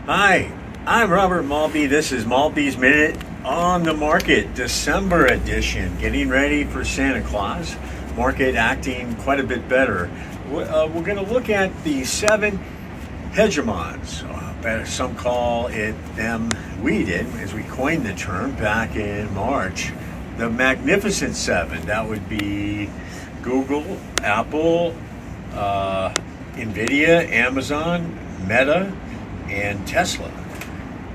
Hi, I'm Robert Maltbie. This is Maltbie's Minute on the Market, December edition. Getting ready for Santa Claus. Market acting quite a bit better. We're going to look at the 7 hegemons. Some call it them. We did, as we coined the term back in March. The Magnificent 7. That would be Google, Apple, Nvidia, Amazon, Meta, and Tesla.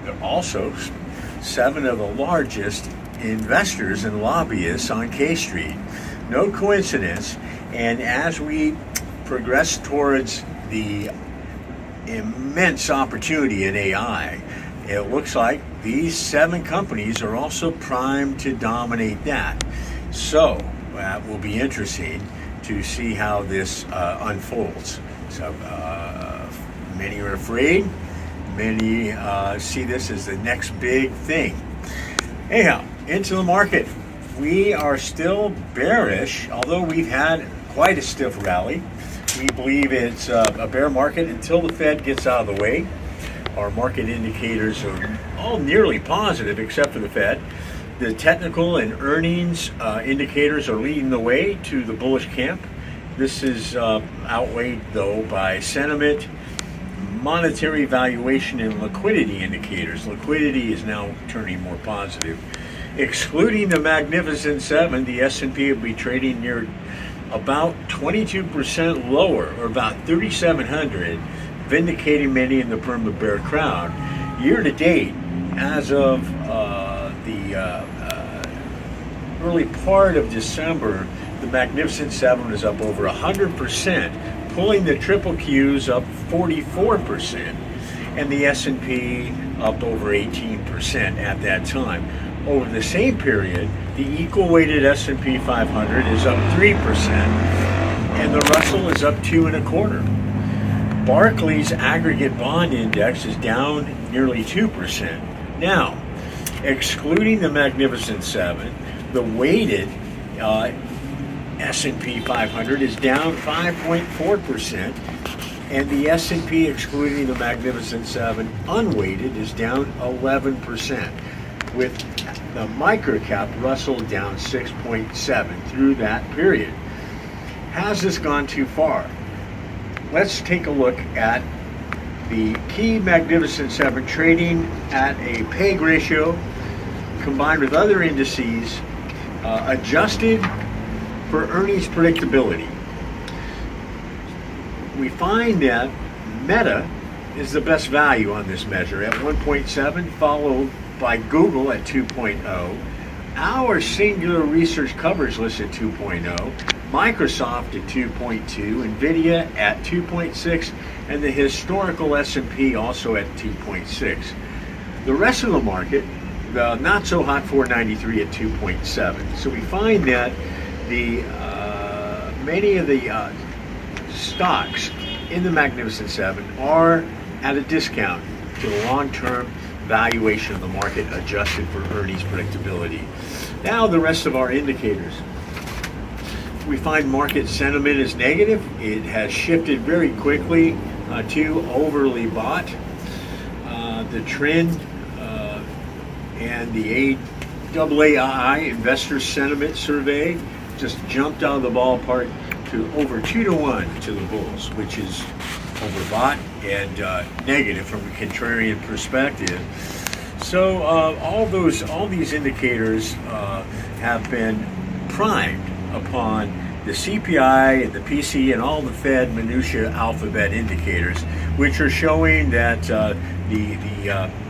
They're also 7 of the largest investors and lobbyists on K Street. No coincidence. And as we progress towards the immense opportunity in AI, it looks like these 7 companies are also primed to dominate that. So that will be interesting to see how this unfolds. So many are afraid. Many see this as the next big thing. Anyhow, into the market. We are still bearish, although we've had quite a stiff rally. We believe it's a bear market until the Fed gets out of the way. Our market indicators are all nearly positive except for the Fed. The technical and earnings indicators are leading the way to the bullish camp. This is outweighed, though, by sentiment, monetary valuation, and liquidity indicators. Liquidity is now turning more positive. Excluding the Magnificent 7, the S&P will be trading near about 22% lower, or about 3,700, vindicating many in the perma bear crowd. Year to date, as of the early part of December, the Magnificent 7 is up over 100%, pulling the triple Qs up 44%, and the S&P up over 18% at that time. Over the same period, the equal-weighted S&P 500 is up 3%, and the Russell is up 2.25%. Barclays aggregate bond index is down nearly 2%. Now, excluding the Magnificent 7, the weighted S&P 500 is down 5.4%, and the S&P excluding the Magnificent 7 unweighted is down 11%, with the microcap Russell down 6.7% through that period. Has this gone too far? Let's take a look at the key Magnificent 7 trading at a PEG ratio combined with other indices adjusted for earnings predictability. We find that Meta is the best value on this measure at 1.7, followed by Google at 2.0. Our singular research coverage list at 2.0, Microsoft at 2.2, Nvidia at 2.6, and the historical S&P also at 2.6. The rest of the market, the not so hot 493 at 2.7. So we find that the many of the stocks in the Magnificent 7 are at a discount to the long-term valuation of the market adjusted for earnings predictability. Now the rest of our indicators. We find market sentiment is negative. It has shifted very quickly to overly bought. The trend and the AAAI Investor Sentiment Survey just jumped out of the ballpark to over 2-to-1 to the bulls, which is overbought and negative from a contrarian perspective. So all these indicators have been primed upon the CPI and the PC and all the Fed minutia alphabet indicators, which are showing that the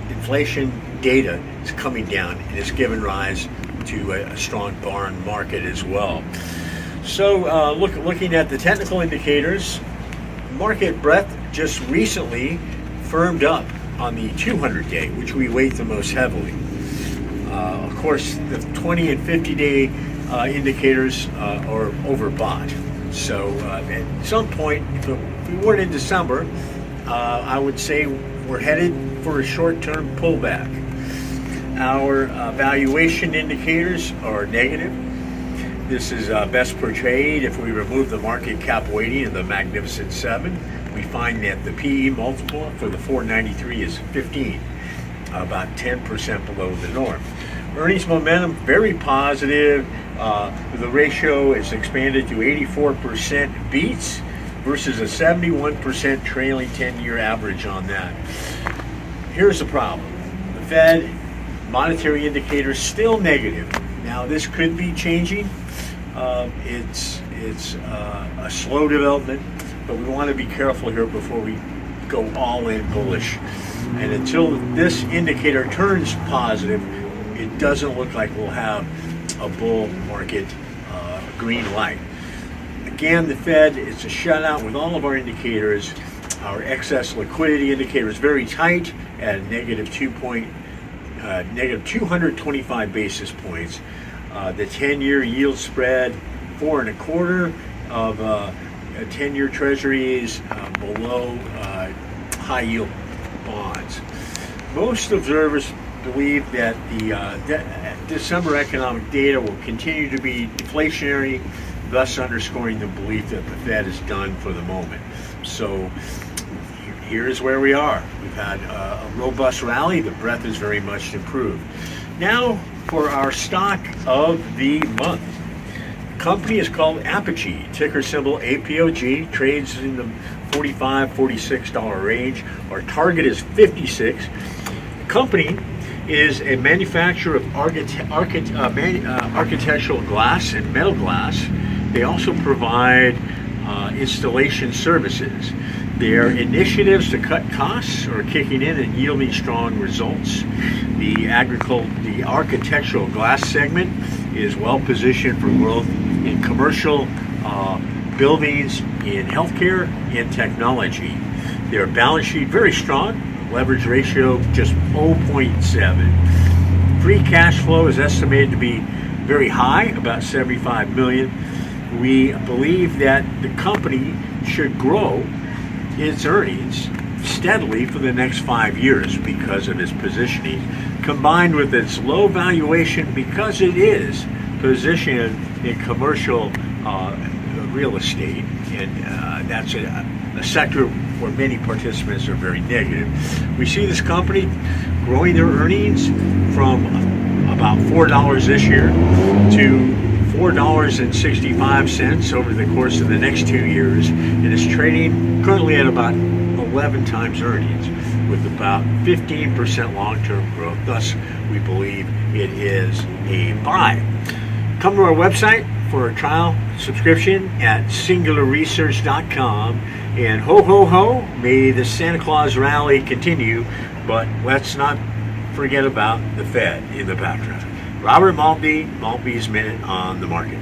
inflation data is coming down and it's given rise to a strong bond market as well. So looking at the technical indicators, market breadth just recently firmed up on the 200-day, which we weight the most heavily. Of course, the 20 and 50-day indicators are overbought. So at some point, if we weren't in December, I would say we're headed for a short-term pullback. Our valuation indicators are negative. This is best per trade. If we remove the market cap weighting of the Magnificent 7, we find that the PE multiple for the 493 is 15, about 10% below the norm. Earnings momentum, very positive. The ratio is expanded to 84% beats versus a 71% trailing 10-year average on that. Here's the problem. The Fed monetary indicators still negative. Now this could be changing. It's a slow development, but we want to be careful here before we go all in bullish. And until this indicator turns positive, it doesn't look like we'll have a bull market green light. Again, the Fed, it's a shutout with all of our indicators. Our excess liquidity indicator is very tight at negative 225 basis points. The 10-year yield spread, 4.25 of 10-year treasuries below high yield bonds. Most observers believe that the December economic data will continue to be deflationary, thus underscoring the belief that the Fed is done for the moment. So here's where we are. We've had a robust rally. The breadth is very much improved. Now for our stock of the month. The company is called Apogee, ticker symbol APOG, trades in the $45, $46 range. Our target is 56. The company is a manufacturer of architectural glass and metal glass. They also provide installation services. Their initiatives to cut costs are kicking in and yielding strong results. The architectural glass segment is well positioned for growth in commercial buildings, in healthcare, and technology. Their balance sheet very strong. Leverage ratio just 0.7. Free cash flow is estimated to be very high, about 75 million. We believe that the company should grow its earnings steadily for the next 5 years because of its positioning, combined with its low valuation because it is positioned in commercial real estate, and that's a sector where many participants are very negative. We see this company growing their earnings from about $4 this year to $4.65 over the course of the next 2 years, and is trading currently at about 11 times earnings with about 15% long-term growth. Thus, we believe it is a buy. Come to our website for a trial subscription at singularresearch.com. And ho, ho, ho, may the Santa Claus rally continue, but let's not forget about the Fed in the background. Robert Maltbie, Maltbie's Minute on the Market.